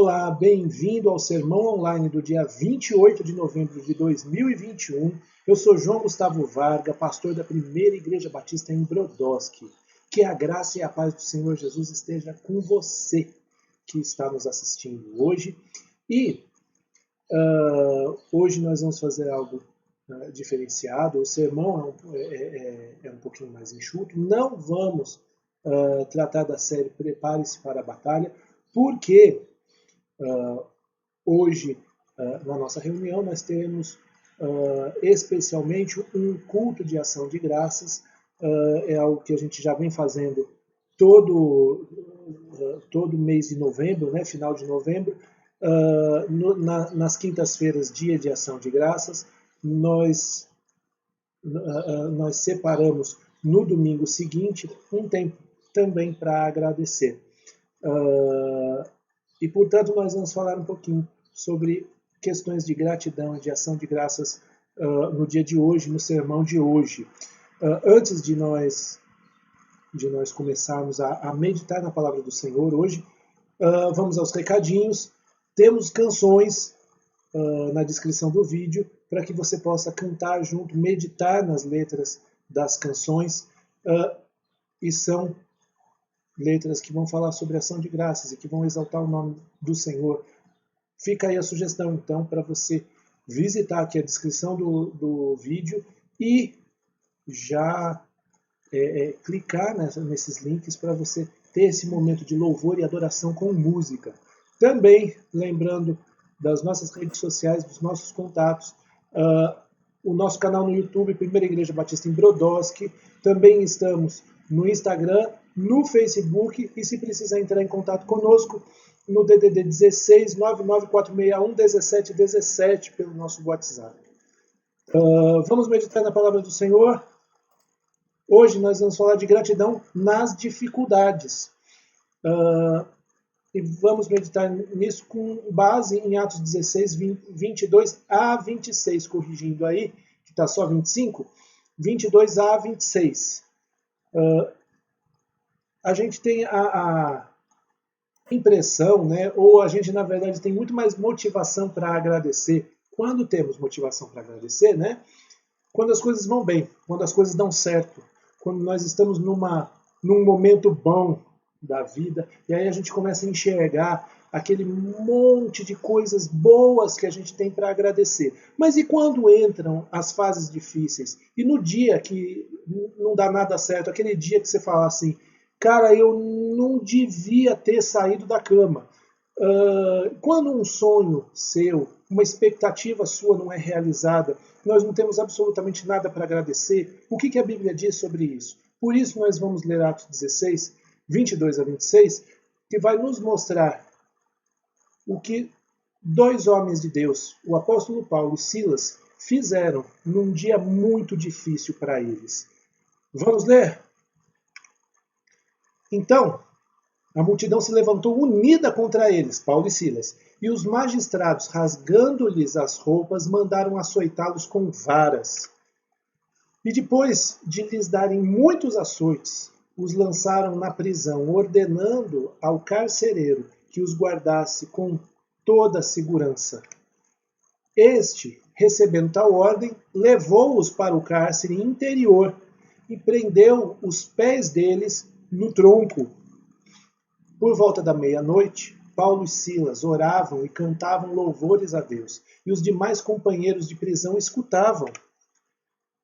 Olá, bem-vindo ao Sermão Online do dia 28 de novembro de 2021. Eu sou João Gustavo Varga, pastor da Primeira Igreja Batista em Brodowski. Que a graça e a paz do Senhor Jesus esteja com você que está nos assistindo hoje. E hoje nós vamos fazer algo diferenciado. O sermão é um pouquinho mais enxuto. Não vamos tratar da série Prepare-se para a Batalha, porque hoje, na nossa reunião, nós temos especialmente um culto de ação de graças. É algo que a gente já vem fazendo todo mês de novembro, né, final de novembro. Nas quintas-feiras, dia de ação de graças, nós separamos no domingo seguinte um tempo também para agradecer. E, portanto, nós vamos falar um pouquinho sobre questões de gratidão e de ação de graças no dia de hoje, no sermão de hoje. Antes de nós começarmos a meditar na palavra do Senhor hoje, vamos aos recadinhos. Temos canções na descrição do vídeo para que você possa cantar junto, meditar nas letras das canções. E são letras que vão falar sobre ação de graças e que vão exaltar o nome do Senhor. Fica aí a sugestão, então, para você visitar aqui a descrição do vídeo e já clicar nesses links para você ter esse momento de louvor e adoração com música. Também, lembrando das nossas redes sociais, dos nossos contatos, o nosso canal no YouTube, Primeira Igreja Batista em Brodowski. Também estamos no Instagram, no Facebook, e se precisar entrar em contato conosco, no DDD 16 99461 1717 pelo nosso WhatsApp. Vamos meditar na palavra do Senhor. Hoje nós vamos falar de gratidão nas dificuldades. E vamos meditar nisso com base em Atos 16, 22 a 26, corrigindo aí, que está só 25, 22 a 26. A gente tem a impressão, né, ou a gente, na verdade, tem muito mais motivação para agradecer. Quando temos motivação para agradecer, né? Quando as coisas vão bem, quando as coisas dão certo, quando nós estamos num momento bom da vida, e aí a gente começa a enxergar aquele monte de coisas boas que a gente tem para agradecer. Mas e quando entram as fases difíceis? E no dia que não dá nada certo, aquele dia que você fala assim, cara, eu não devia ter saído da cama. Quando um sonho seu, uma expectativa sua não é realizada, nós não temos absolutamente nada para agradecer. O que a Bíblia diz sobre isso? Por isso nós vamos ler Atos 16, 22 a 26, que vai nos mostrar o que dois homens de Deus, o apóstolo Paulo e Silas, fizeram num dia muito difícil para eles. Vamos ler? Então, a multidão se levantou unida contra eles, Paulo e Silas, e os magistrados, rasgando-lhes as roupas, mandaram açoitá-los com varas. E depois de lhes darem muitos açoites, os lançaram na prisão, ordenando ao carcereiro que os guardasse com toda a segurança. Este, recebendo tal ordem, levou-os para o cárcere interior e prendeu os pés deles no tronco. Por volta da meia-noite, Paulo e Silas oravam e cantavam louvores a Deus, e os demais companheiros de prisão escutavam.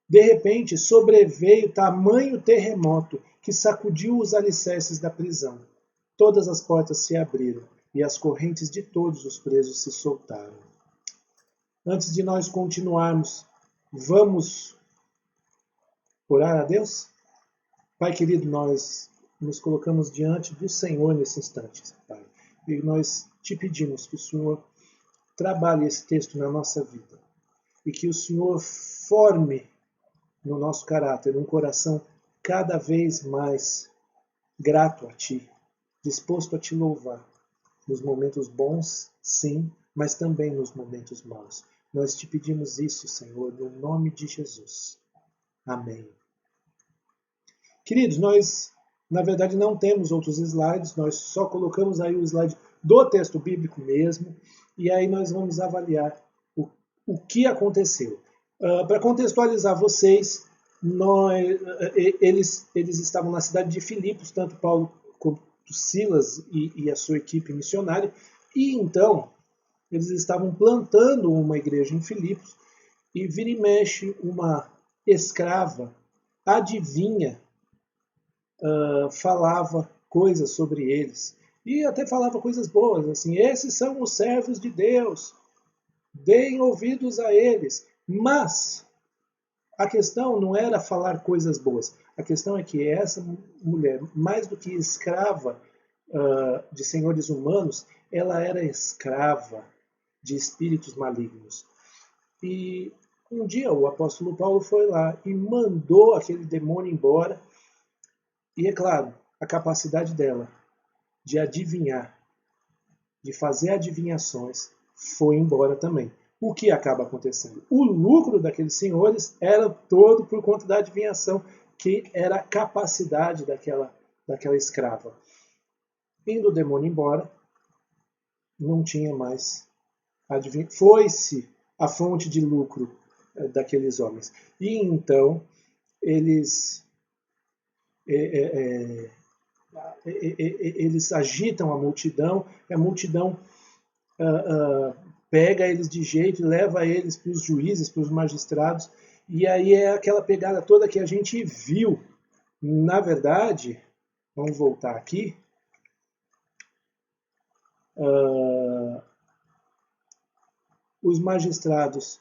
De repente, sobreveio tamanho terremoto que sacudiu os alicerces da prisão. Todas as portas se abriram e as correntes de todos os presos se soltaram. Antes de nós continuarmos, vamos orar a Deus? Pai querido, nós nos colocamos diante do Senhor nesse instante, Pai. E nós te pedimos que o Senhor trabalhe esse texto na nossa vida. E que o Senhor forme no nosso caráter um coração cada vez mais grato a Ti, disposto a Te louvar. Nos momentos bons, sim, mas também nos momentos maus. Nós te pedimos isso, Senhor, no nome de Jesus. Amém. Queridos, nós, na verdade, não temos outros slides, nós só colocamos aí o slide do texto bíblico mesmo, e aí nós vamos avaliar o que aconteceu. Para contextualizar vocês, eles estavam na cidade de Filipos, tanto Paulo quanto Silas e a sua equipe missionária, e então eles estavam plantando uma igreja em Filipos, e vira e mexe uma escrava, adivinha, falava coisas sobre eles, e até falava coisas boas, assim, esses são os servos de Deus, deem ouvidos a eles. Mas a questão não era falar coisas boas. A questão é que essa mulher, mais do que escrava de senhores humanos, ela era escrava de espíritos malignos. E um dia o apóstolo Paulo foi lá e mandou aquele demônio embora. E é claro, a capacidade dela de adivinhar, de fazer adivinhações, foi embora também. O que acaba acontecendo? O lucro daqueles senhores era todo por conta da adivinhação, que era a capacidade daquela escrava. Indo o demônio embora, não tinha mais adivinhação. Foi-se a fonte de lucro daqueles homens. E então, eles agitam a multidão pega eles de jeito e leva eles para os juízes, para os magistrados, e aí é aquela pegada toda que a gente viu. Na verdade, vamos voltar aqui, os magistrados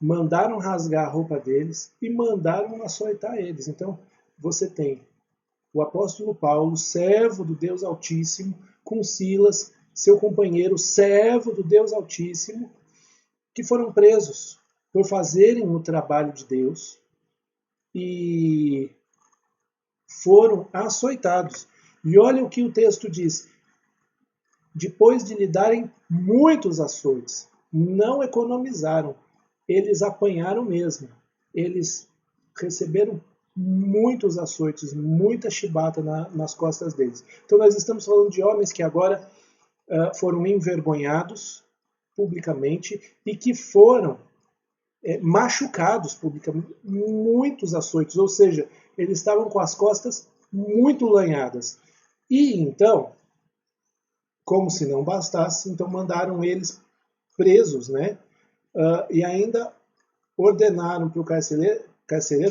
mandaram rasgar a roupa deles e mandaram açoitar eles. Então, você tem o apóstolo Paulo, servo do Deus Altíssimo, com Silas, seu companheiro, servo do Deus Altíssimo, que foram presos por fazerem o trabalho de Deus e foram açoitados. E olha o que o texto diz. Depois de lhe darem muitos açoites, não economizaram, eles apanharam mesmo. Eles receberam muitos açoites, muita chibata nas costas deles. Então nós estamos falando de homens que agora foram envergonhados publicamente e que foram machucados publicamente, muitos açoites, ou seja, eles estavam com as costas muito lanhadas. E então, como se não bastasse, então mandaram eles presos, né? E ainda ordenaram para o carcereiro,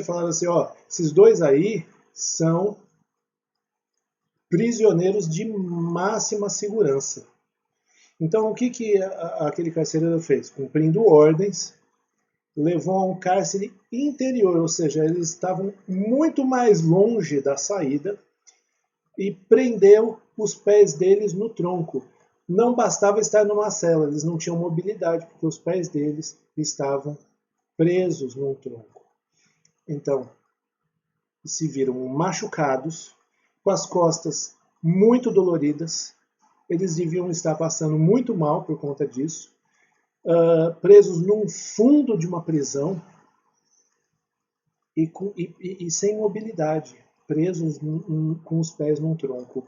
falaram assim, ó, esses dois aí são prisioneiros de máxima segurança. Então, o que aquele carcereiro fez? Cumprindo ordens, levou a um cárcere interior, ou seja, eles estavam muito mais longe da saída, e prendeu os pés deles no tronco. Não bastava estar numa cela, eles não tinham mobilidade, porque os pés deles estavam presos num tronco. Então, se viram machucados, com as costas muito doloridas, eles deviam estar passando muito mal por conta disso, presos num fundo de uma prisão e sem mobilidade, presos com os pés num tronco.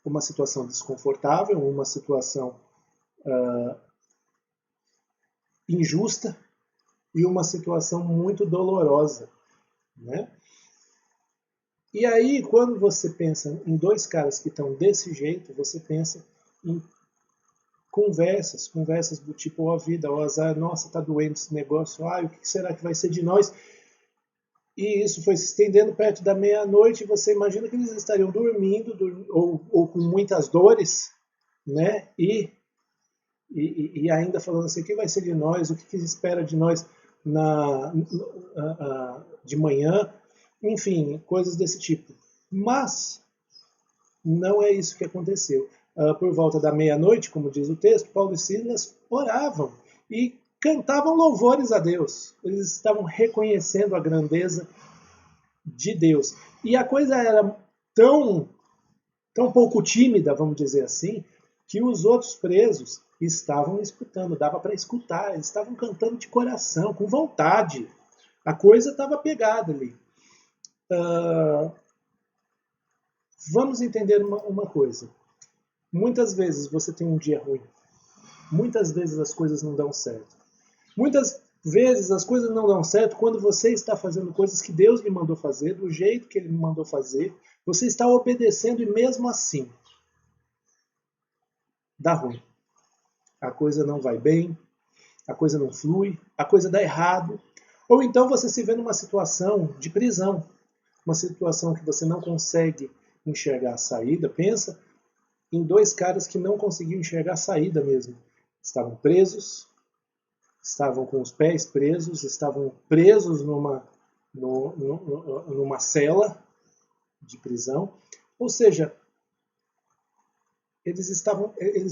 Uma situação desconfortável, uma situação injusta e uma situação muito dolorosa, né? E aí, quando você pensa em dois caras que estão desse jeito, você pensa em conversas do tipo, ó vida, ó azar, nossa, tá doendo esse negócio, o que será que vai ser de nós? E isso foi se estendendo perto da meia-noite, e você imagina que eles estariam dormindo ou com muitas dores, né? E ainda falando assim, o que vai ser de nós, o que espera de nós de manhã, enfim, coisas desse tipo. Mas não é isso que aconteceu. Por volta da meia-noite, como diz o texto, Paulo e Silas oravam e cantavam louvores a Deus. Eles estavam reconhecendo a grandeza de Deus. E a coisa era tão pouco tímida, vamos dizer assim, que os outros presos estavam escutando, dava para escutar, eles estavam cantando de coração, com vontade. A coisa estava pegada ali. Vamos entender uma coisa. Muitas vezes você tem um dia ruim. Muitas vezes as coisas não dão certo. Muitas vezes as coisas não dão certo quando você está fazendo coisas que Deus lhe mandou fazer, do jeito que Ele lhe mandou fazer. Você está obedecendo e mesmo assim dá ruim. A coisa não vai bem, a coisa não flui, a coisa dá errado. Ou então você se vê numa situação de prisão, uma situação que você não consegue enxergar a saída. Pensa em dois caras que não conseguiam enxergar a saída mesmo. Estavam presos, estavam com os pés presos, estavam presos numa cela de prisão. Ou seja, eles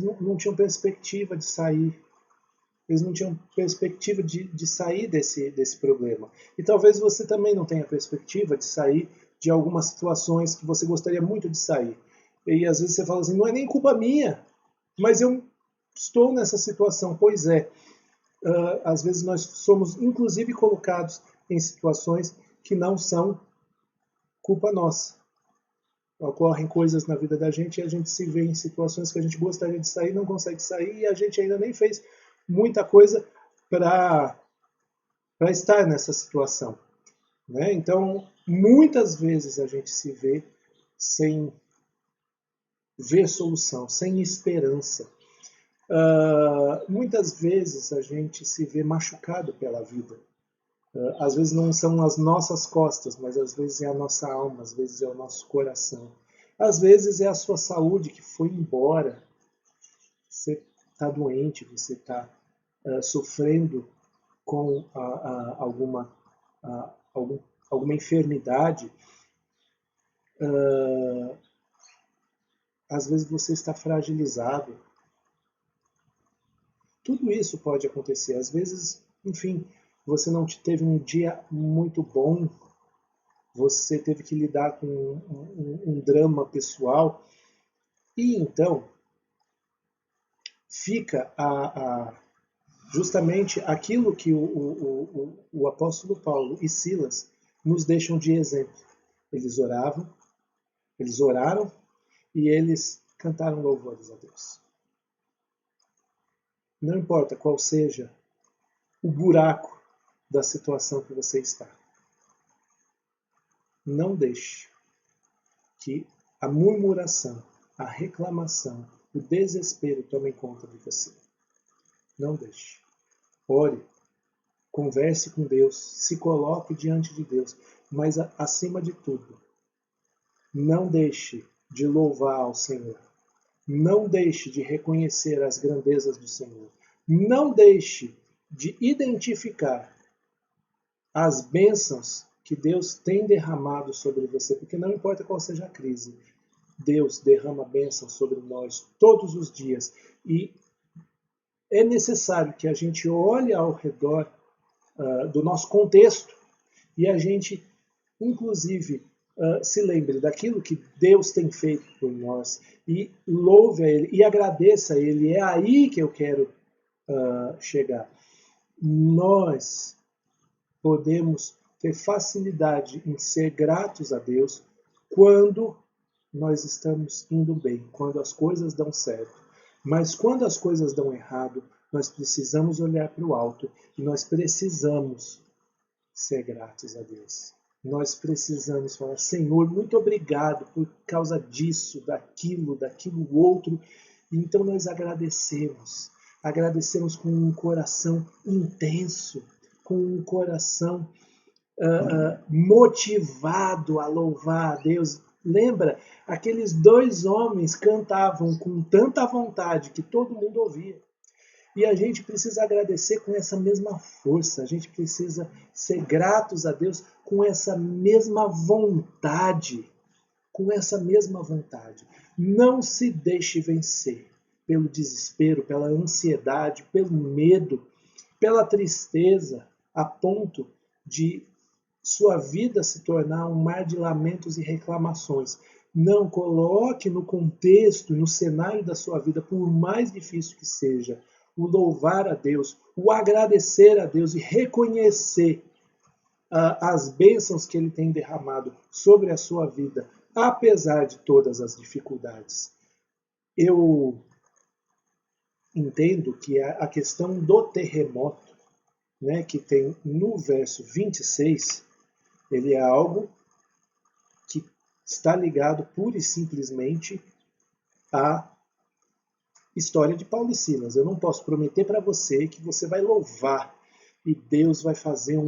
não tinham perspectiva de sair. Eles não tinham perspectiva de sair desse problema. E talvez você também não tenha perspectiva de sair de algumas situações que você gostaria muito de sair. E às vezes você fala assim, não é nem culpa minha, mas eu estou nessa situação. Pois é, às vezes nós somos inclusive colocados em situações que não são culpa nossa. Ocorrem coisas na vida da gente e a gente se vê em situações que a gente gostaria de sair, não consegue sair e a gente ainda nem fez muita coisa para estar nessa situação. Né? Então, muitas vezes a gente se vê sem ver solução, sem esperança. Muitas vezes a gente se vê machucado pela vida. Às vezes não são as nossas costas, mas às vezes é a nossa alma, às vezes é o nosso coração. Às vezes é a sua saúde que foi embora. Você está doente, você está sofrendo com alguma enfermidade. Às vezes você está fragilizado. Tudo isso pode acontecer. Às vezes, enfim, você não teve um dia muito bom, você teve que lidar com um drama pessoal, e então fica justamente aquilo que o apóstolo Paulo e Silas nos deixam de exemplo. Eles oraram e eles cantaram louvores a Deus. Não importa qual seja o buraco da situação que você está. Não deixe que a murmuração, a reclamação, o desespero tomem conta de você. Não deixe. Ore, converse com Deus, se coloque diante de Deus, mas acima de tudo, não deixe de louvar ao Senhor. Não deixe de reconhecer as grandezas do Senhor. Não deixe de identificar as bênçãos que Deus tem derramado sobre você, porque não importa qual seja a crise, Deus derrama bênçãos sobre nós todos os dias. E é necessário que a gente olhe ao redor do nosso contexto e a gente, inclusive, se lembre daquilo que Deus tem feito por nós e louve a Ele e agradeça a Ele. É aí que eu quero chegar. Nós podemos ter facilidade em ser gratos a Deus quando nós estamos indo bem, quando as coisas dão certo. Mas quando as coisas dão errado, nós precisamos olhar para o alto e nós precisamos ser gratos a Deus. Nós precisamos falar, Senhor, muito obrigado por causa disso, daquilo outro. Então nós agradecemos com um coração intenso, com um coração motivado a louvar a Deus. Lembra? Aqueles dois homens cantavam com tanta vontade que todo mundo ouvia. E a gente precisa agradecer com essa mesma força, a gente precisa ser gratos a Deus com essa mesma vontade. Com essa mesma vontade. Não se deixe vencer pelo desespero, pela ansiedade, pelo medo, pela tristeza, a ponto de sua vida se tornar um mar de lamentos e reclamações. Não coloque no contexto, no cenário da sua vida, por mais difícil que seja, o louvar a Deus, o agradecer a Deus e reconhecer as bênçãos que Ele tem derramado sobre a sua vida apesar de todas as dificuldades. Eu entendo que a questão do terremoto, né, que tem no verso 26, ele é algo que está ligado pura e simplesmente à história de Paulo e Silas. Eu não posso prometer para você que você vai louvar e Deus vai fazer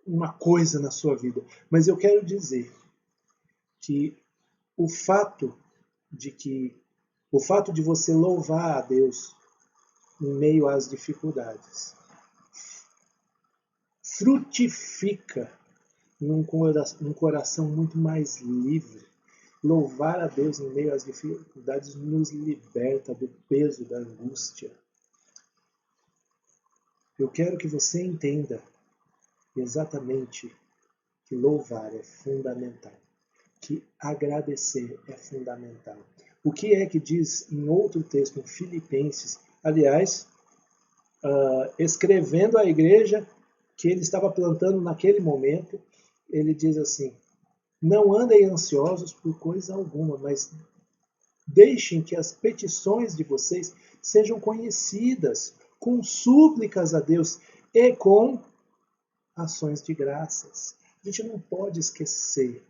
uma coisa na sua vida. Mas eu quero dizer que o fato de você louvar a Deus em meio às dificuldades frutifica num coração muito mais livre. Louvar a Deus em meio às dificuldades nos liberta do peso da angústia. Eu quero que você entenda exatamente que louvar é fundamental, que agradecer é fundamental. O que é que diz em outro texto, em Filipenses, aliás, escrevendo à igreja que ele estava plantando naquele momento, ele diz assim: não andem ansiosos por coisa alguma, mas deixem que as petições de vocês sejam conhecidas com súplicas a Deus e com ações de graças. A gente não pode esquecer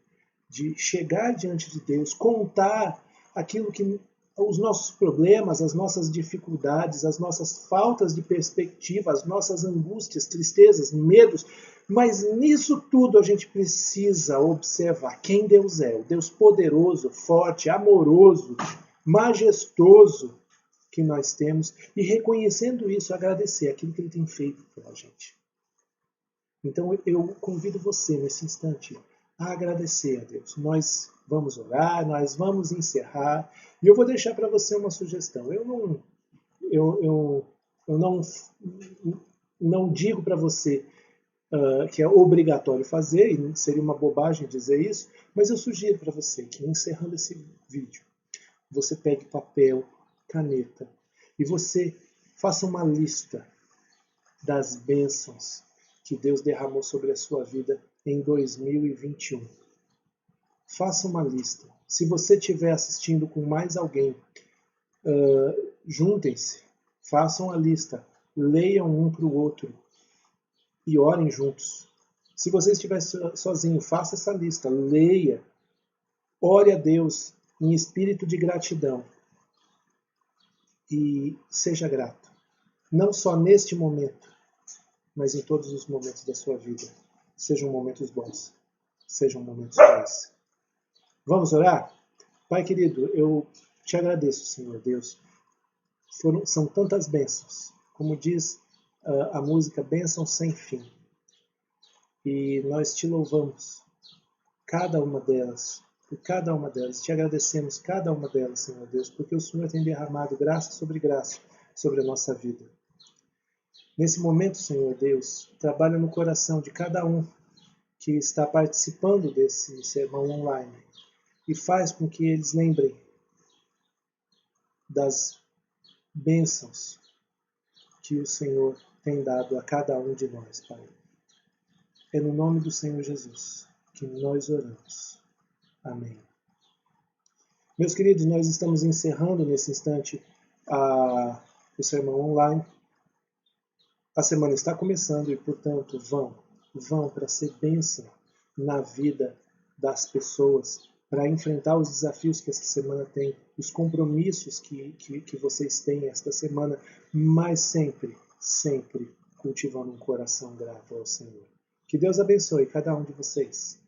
de chegar diante de Deus, contar aquilo que os nossos problemas, as nossas dificuldades, as nossas faltas de perspectiva, as nossas angústias, tristezas, medos, mas nisso tudo a gente precisa observar quem Deus é, o Deus poderoso, forte, amoroso, majestoso que nós temos, e reconhecendo isso, agradecer aquilo que Ele tem feito pela gente. Então eu convido você nesse instante a agradecer a Deus. Nós vamos orar, nós vamos encerrar, e eu vou deixar para você uma sugestão. Eu não digo para você que é obrigatório fazer, e seria uma bobagem dizer isso, mas eu sugiro para você que, encerrando esse vídeo, você pegue papel, caneta, e você faça uma lista das bênçãos que Deus derramou sobre a sua vida em 2021. Faça uma lista. Se você estiver assistindo com mais alguém, juntem-se, façam a lista, leiam um para o outro e orem juntos. Se você estiver sozinho, faça essa lista, leia, ore a Deus em espírito de gratidão e seja grato. Não só neste momento, mas em todos os momentos da sua vida. Sejam momentos bons, sejam momentos ruins. Vamos orar? Pai querido, eu te agradeço, Senhor Deus. São tantas bênçãos, como diz a música, bênçãos sem fim. E nós te louvamos, cada uma delas, por cada uma delas. Te agradecemos cada uma delas, Senhor Deus, porque o Senhor tem derramado graça sobre a nossa vida. Nesse momento, Senhor Deus, trabalha no coração de cada um que está participando desse sermão online e faz com que eles lembrem das bênçãos que o Senhor tem dado a cada um de nós, Pai. É no nome do Senhor Jesus que nós oramos. Amém. Meus queridos, nós estamos encerrando nesse instante o sermão online. A semana está começando e, portanto, vão para ser bênção na vida das pessoas, para enfrentar os desafios que essa semana tem, os compromissos que vocês têm esta semana, mas sempre, sempre cultivando um coração grato ao Senhor. Que Deus abençoe cada um de vocês.